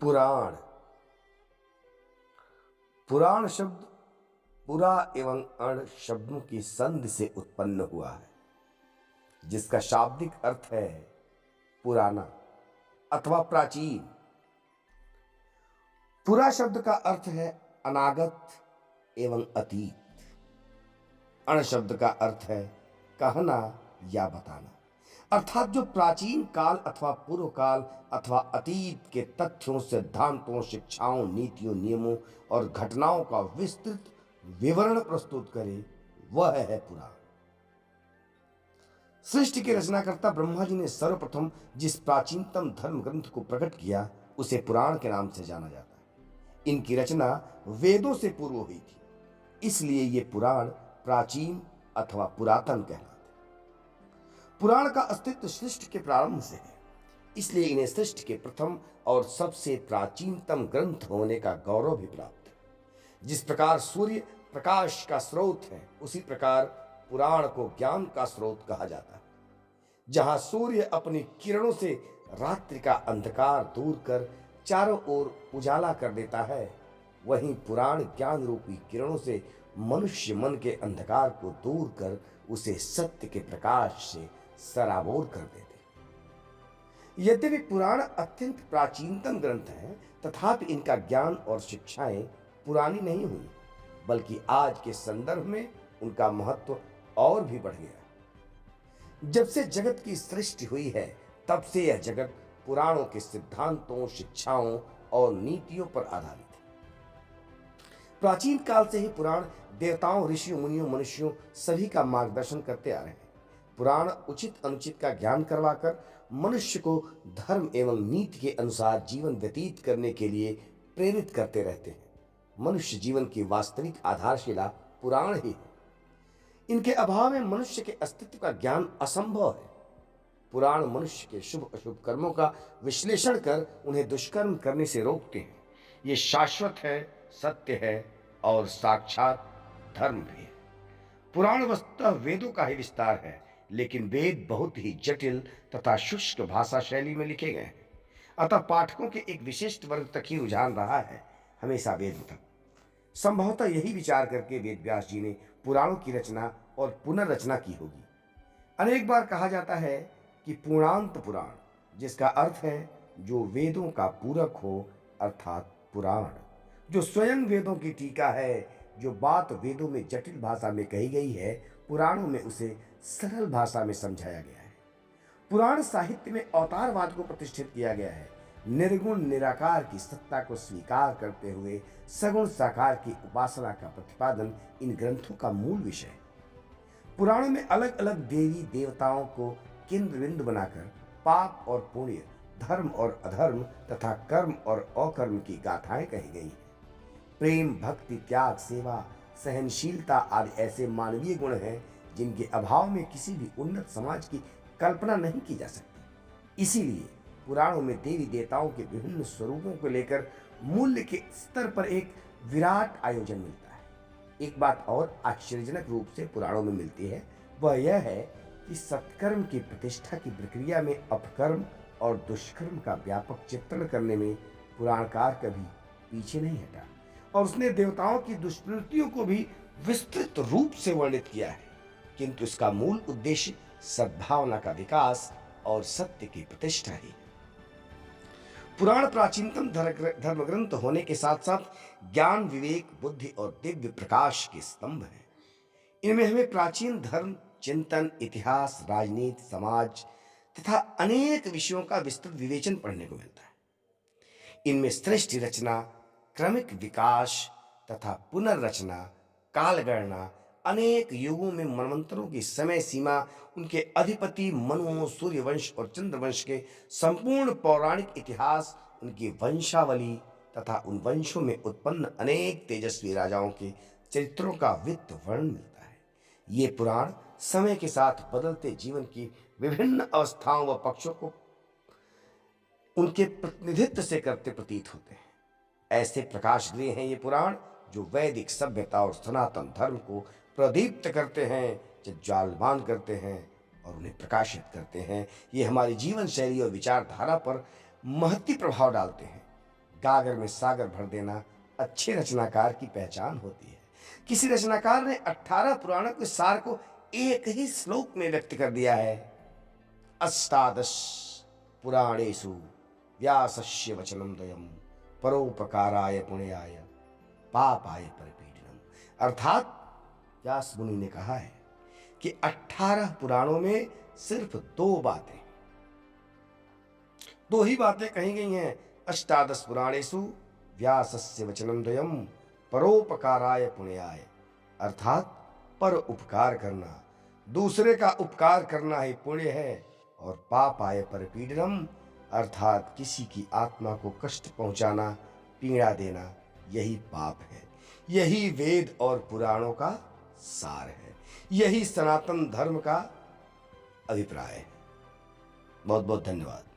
पुराण। पुराण शब्द पुरा एवं अण शब्दों की संधि से उत्पन्न हुआ है, जिसका शाब्दिक अर्थ है पुराना अथवा प्राचीन। पुरा शब्द का अर्थ है अनागत एवं अतीत। अण शब्द का अर्थ है कहना या बताना, अर्थात जो प्राचीन काल अथवा पूर्व काल अथवा अतीत के तथ्यों, सिद्धांतों, शिक्षाओं, नीतियों, नियमों और घटनाओं का विस्तृत विवरण प्रस्तुत करे, वह है पुराण। सृष्टि के रचनाकर्ता ब्रह्मा जी ने सर्वप्रथम जिस प्राचीनतम धर्म ग्रंथ को प्रकट किया, उसे पुराण के नाम से जाना जाता है। इनकी रचना वेदों से पूर्व हुई थी, इसलिए ये पुराण प्राचीन अथवा पुरातन कहलाते। पुराण का अस्तित्व सृष्टि के प्रारंभ से है, इसलिए इन्हें सृष्टि के प्रथम और सबसे प्राचीनतम ग्रंथ होने का गौरव भी प्राप्त है। जिस प्रकार सूर्य प्रकाश का स्रोत है, उसी प्रकार पुराण को ज्ञान का स्रोत कहा जाता है। जहां सूर्य अपनी किरणों से रात्रि का अंधकार दूर कर चारों ओर उजाला कर देता है, वहीं पुराण ज्ञान रूपी किरणों से मनुष्य मन के अंधकार को दूर कर उसे सत्य के प्रकाश से सराबोर कर देते। यद्यपि पुराण अत्यंत प्राचीनतम ग्रंथ हैं, तथापि इनका ज्ञान और शिक्षाएं पुरानी नहीं हुई, बल्कि आज के संदर्भ में उनका महत्व और भी बढ़ गया। जब से जगत की सृष्टि हुई है, तब से यह जगत पुराणों के सिद्धांतों, शिक्षाओं और नीतियों पर आधारित है। प्राचीन काल से ही पुराण देवताओं, ऋषियों, मुनियों, मनुष्यों सभी का मार्गदर्शन करते आ रहे हैं। पुराण उचित अनुचित का ज्ञान करवाकर मनुष्य को धर्म एवं नीति के अनुसार जीवन व्यतीत करने के लिए प्रेरित करते रहते हैं। मनुष्य जीवन की वास्तविक आधारशिला पुराण ही है। इनके अभाव में मनुष्य के अस्तित्व का ज्ञान असंभव है। पुराण मनुष्य के शुभ अशुभ कर्मों का विश्लेषण कर उन्हें दुष्कर्म करने से रोकते हैं। ये शाश्वत है, सत्य है और साक्षात धर्म भी है। पुराण वस्तुतः वेदों का ही विस्तार है, लेकिन वेद बहुत ही जटिल तथा शुष्क भाषा शैली में लिखे गए हैं। अतः पाठकों के एक विशिष्ट वर्ग तक ही रुझान रहा है, हमेशा वेद तक। संभवतः यही विचार करके वेद व्यास जी ने पुराणों की रचना और पुनर्रचना की होगी। अनेक बार कहा जाता है कि पूर्णांत पुराण, जिसका अर्थ है जो वेदों का पूरक हो, अर्थात पुराण, जो स्वयं वेदों की टीका है। जो बात वेदों में जटिल भाषा में कही गई है, पुराणों में उसे सरल भाषा में समझाया गया है। पुराण साहित्य में अवतारवाद को प्रतिष्ठित किया गया है। निर्गुण निराकार की सत्ता को स्वीकार करते हुए सगुण साकार की उपासना का प्रतिपादन इन ग्रंथों का मूल विषय है। पुराणों में अलग अलग देवी देवताओं को केंद्र बिंदु बनाकर पाप और पुण्य, धर्म और अधर्म तथा कर्म और अकर्म की गाथाएं कही गई हैं। प्रेम, भक्ति, त्याग, सेवा, सहनशीलता आदि ऐसे मानवीय गुण हैं जिनके अभाव में किसी भी उन्नत समाज की कल्पना नहीं की जा सकती। इसीलिए पुराणों में देवी देवताओं के विभिन्न स्वरूपों को लेकर मूल्य के स्तर पर एक विराट आयोजन मिलता है। एक बात और आश्चर्यजनक रूप से पुराणों में मिलती है, वह यह है कि सत्कर्म की प्रतिष्ठा की प्रक्रिया में अपकर्म और दुष्कर्म का व्यापक चित्रण करने में पुराणकार कभी पीछे नहीं हटा और उसने देवताओं की दुष्प्रवृत्तियों को भी विस्तृत रूप से वर्णित किया है। किंतु इसका मूल उद्देश्य सद्भावना का विकास और सत्य की प्रतिष्ठा ही है। पुराण प्राचीनतम धर्म ग्रंथ होने के साथ साथ ज्ञान, विवेक, बुद्धि और दिव्य प्रकाश के स्तंभ हैं। इनमें हमें प्राचीन धर्म, चिंतन, इतिहास, राजनीति, समाज तथा अनेक विषयों का विस्तृत विवेचन पढ़ने को मिलता है। इनमें सृष्टि रचना, क्रमिक विकास तथा पुनर्रचना, कालगणना, अनेक युगों में मनवंतरों की समय सीमा, उनके अधिपति मनुओं, सूर्यवंश और चंद्रवंश के संपूर्ण पौराणिक इतिहास, उनकी वंशावली तथा उन वंशों में उत्पन्न अनेक तेजस्वी राजाओं के चरित्रों का वित्त वर्णन मिलता है। ये पुराण समय के साथ बदलते जीवन की विभिन्न अवस्थाओं व पक्षों को उनके प्रतिनिधित्व से करते प्रतीत होते हैं। ऐसे प्रकाश गृह हैं ये पुराण, जो वैदिक सभ्यता और सनातन धर्म को प्रदीप्त करते हैं, ज्वालमान करते हैं और उन्हें प्रकाशित करते हैं। ये हमारी जीवन शैली और विचारधारा पर महती प्रभाव डालते हैं। गागर में सागर भर देना अच्छे रचनाकार की पहचान होती है। किसी रचनाकार ने 18 पुराणों के सार को एक ही श्लोक में व्यक्त कर दिया है। अष्टादश पुराणेषु व्यासस्य वचनम द्वयम परोपकाराय पुण्याय पापाय परिपीडनम। अर्थात व्यास मुनि ने कहा है कि 18 पुराणों में सिर्फ दो ही बातें कही गई हैं। अष्टादश पुराणेषु व्यासस्य वचनम द्वयम परोपकाराय पुण्याय, अर्थात पर उपकार करना, दूसरे का उपकार करना ही पुण्य है, और पापाय परपीडनम, अर्थात किसी की आत्मा को कष्ट पहुंचाना, पीड़ा देना, यही पाप है। यही वेद और पुराणों का सार है, यही सनातन धर्म का अभिप्राय है। बहुत बहुत धन्यवाद।